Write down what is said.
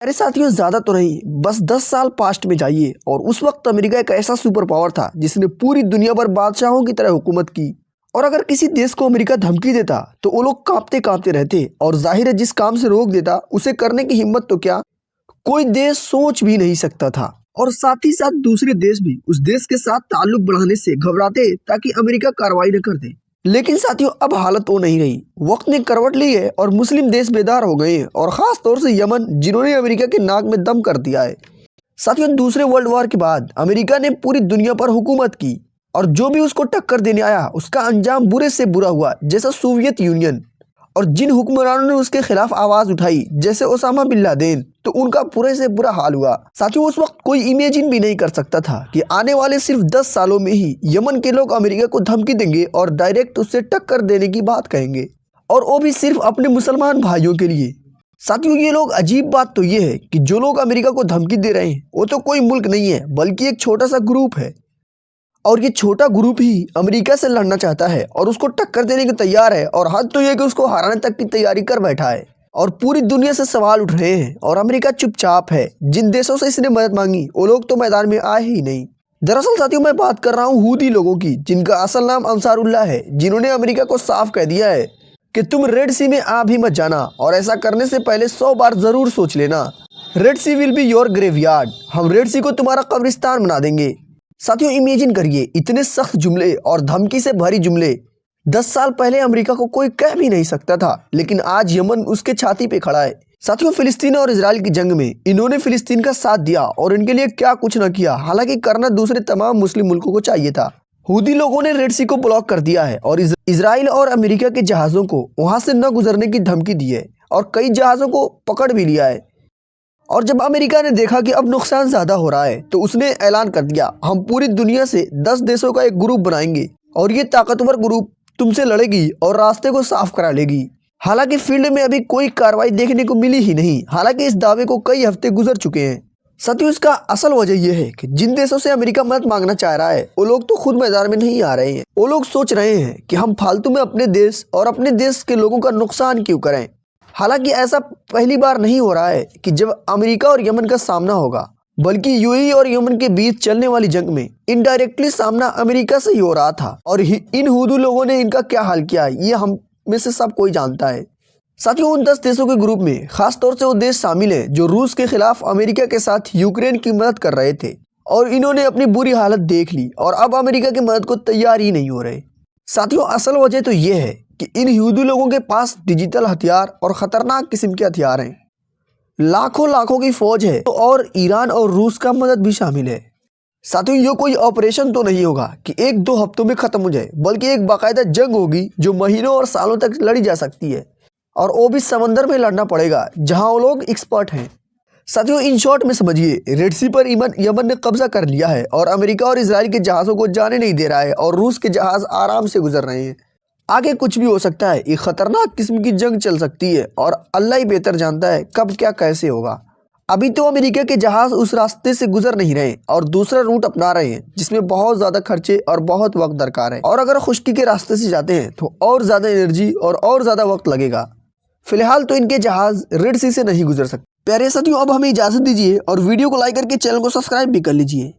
अरे साथियों, ज्यादा तो नहीं, बस 10 साल पास्ट में जाइए और उस वक्त अमेरिका एक ऐसा सुपर पावर था जिसने पूरी दुनिया पर बादशाहों की तरह हुकूमत की। और अगर किसी देश को अमेरिका धमकी देता तो वो लोग कांपते कांपते रहते, और जाहिर है जिस काम से रोक देता उसे करने की हिम्मत तो क्या कोई देश सोच भी नहीं सकता था। और साथ ही साथ दूसरे देश भी उस देश के साथ ताल्लुक बढ़ाने से घबराते ताकि अमेरिका कार्रवाई न कर दे। लेकिन साथियों, अब हालत वो नहीं रही। वक्त ने करवट ली है और मुस्लिम देश बेदार हो गए हैं, और खास तौर से यमन, जिन्होंने अमेरिका के नाक में दम कर दिया है। साथियों, दूसरे वर्ल्ड वॉर के बाद अमेरिका ने पूरी दुनिया पर हुकूमत की, और जो भी उसको टक्कर देने आया उसका अंजाम बुरे से बुरा हुआ, जैसा सोवियत यूनियन। और जिन हुक्मरानों ने उसके खिलाफ आवाज उठाई, जैसे ओसामा बिन लादेन, तो उनका बुरे से बुरा हाल हुआ। साथियों, उस वक्त कोई इमेजिन भी नहीं कर सकता था कि आने वाले सिर्फ 10 सालों में ही यमन के लोग अमेरिका को धमकी देंगे और डायरेक्ट उससे टक्कर देने की बात कहेंगे, और वो भी सिर्फ अपने मुसलमान भाइयों के लिए। साथियों, ये लोग, अजीब बात तो ये है कि जो लोग अमेरिका को धमकी दे रहे हैं वो तो कोई मुल्क नहीं है, बल्कि एक छोटा सा ग्रुप है। और ये छोटा ग्रुप ही अमेरिका से लड़ना चाहता है और उसको टक्कर देने के तैयार है, और हद तो ये कि उसको हराने तक की तैयारी कर बैठा है। और पूरी दुनिया से सवाल उठ रहे हैं और अमेरिका चुपचाप है। जिन देशों से इसने मदद मांगी वो लोग तो मैदान में आए ही नहीं। दरअसल साथियों, मैं बात कर रहा हूँ हूदी लोगों की, जिनका असल नाम अंसारुल्लाह है, जिन्होंने अमेरिका को साफ कह दिया है कि तुम रेड सी में आ भी मत जाना, और ऐसा करने से पहले 100 बार जरूर सोच लेना। Red Sea will be your graveyard. हम रेड सी को तुम्हारा कब्रिस्तान बना देंगे। साथियों, इमेजिन करिए, इतने सख्त जुमले और धमकी से भरी जुमले 10 साल पहले अमेरिका को कोई कह भी नहीं सकता था, लेकिन आज यमन उसके छाती पे खड़ा है। साथियों, फिलिस्तीन और इजराइल की जंग में इन्होंने फिलिस्तीन का साथ दिया और इनके लिए क्या कुछ न किया, हालांकि करना दूसरे तमाम मुस्लिम मुल्कों को चाहिए था। हूदी लोगों ने रेड सी को ब्लॉक कर दिया है और इजराइल और अमेरिका के जहाजों को वहां से न गुजरने की धमकी दी है, और कई जहाजों को पकड़ भी लिया है। और जब अमेरिका ने देखा कि अब नुकसान ज्यादा हो रहा है, तो उसने ऐलान कर दिया, हम पूरी दुनिया से 10 देशों का एक ग्रुप बनाएंगे और ये ताकतवर ग्रुप तुमसे लड़ेगी और रास्ते को साफ करा लेगी। हालांकि फील्ड में अभी कोई कार्रवाई देखने को मिली ही नहीं, हालांकि इस दावे को कई हफ्ते गुजर चुके हैं। साथियों, इसका असल वजह यह है कि जिन देशों से अमेरिका मदद मांगना चाह रहा है वो लोग तो खुद मैदान में नहीं आ रहे हैं। वो लोग सोच रहे हैं कि हम फालतू में अपने देश और अपने देश के लोगों का नुकसान क्यों करें। हालांकि ऐसा पहली बार नहीं हो रहा है कि जब अमेरिका और यमन का सामना होगा, बल्कि यूएई और यमन के बीच चलने वाली जंग में इनडायरेक्टली सामना अमेरिका से ही हो रहा था। और इन हुदू लोगों ने इनका क्या हाल किया, ये हम में से सब कोई जानता है। साथियों, उन 10 देशों के ग्रुप में खास तौर से वो देश शामिल है जो रूस के खिलाफ अमेरिका के साथ यूक्रेन की मदद कर रहे थे, और इन्होंने अपनी बुरी हालत देख ली और अब अमेरिका की मदद को तैयार ही नहीं हो रहे। साथियों, असल वजह तो ये है कि इन हिंदू लोगों के पास डिजिटल हथियार और खतरनाक किस्म के हथियार हैं। लाखों लाखों की फौज है, तो और ईरान और रूस का मदद भी शामिल है। साथियों, ये कोई ऑपरेशन तो नहीं होगा कि 1-2 हफ्तों में खत्म हो जाए, बल्कि एक बाकायदा जंग होगी जो महीनों और सालों तक लड़ी जा सकती है, और वो भी समंदर में लड़ना पड़ेगा जहां वो लोग एक्सपर्ट हैं। साथियों, इन शॉर्ट में समझिए, रेड सी पर यमन ने कब्जा कर लिया है और अमेरिका और इजराइल के जहाज़ों को जाने नहीं दे रहा है, और रूस के जहाज़ आराम से गुजर रहे हैं। आगे कुछ भी हो सकता है, एक खतरनाक किस्म की जंग चल सकती है, और अल्लाह ही बेहतर जानता है कब क्या कैसे होगा। अभी तो अमेरिका के जहाज उस रास्ते से गुजर नहीं रहे और दूसरा रूट अपना रहे हैं, जिसमें बहुत ज्यादा खर्चे और बहुत वक्त दरकार है, और अगर खुश्की के रास्ते से जाते हैं तो और ज्यादा एनर्जी और ज्यादा वक्त लगेगा। फिलहाल तो इनके जहाज रेड सी से नहीं गुजर सकते। प्यारे साथियों, अब हमें इजाजत दीजिए और वीडियो को लाइक करके चैनल को सब्सक्राइब भी कर लीजिए।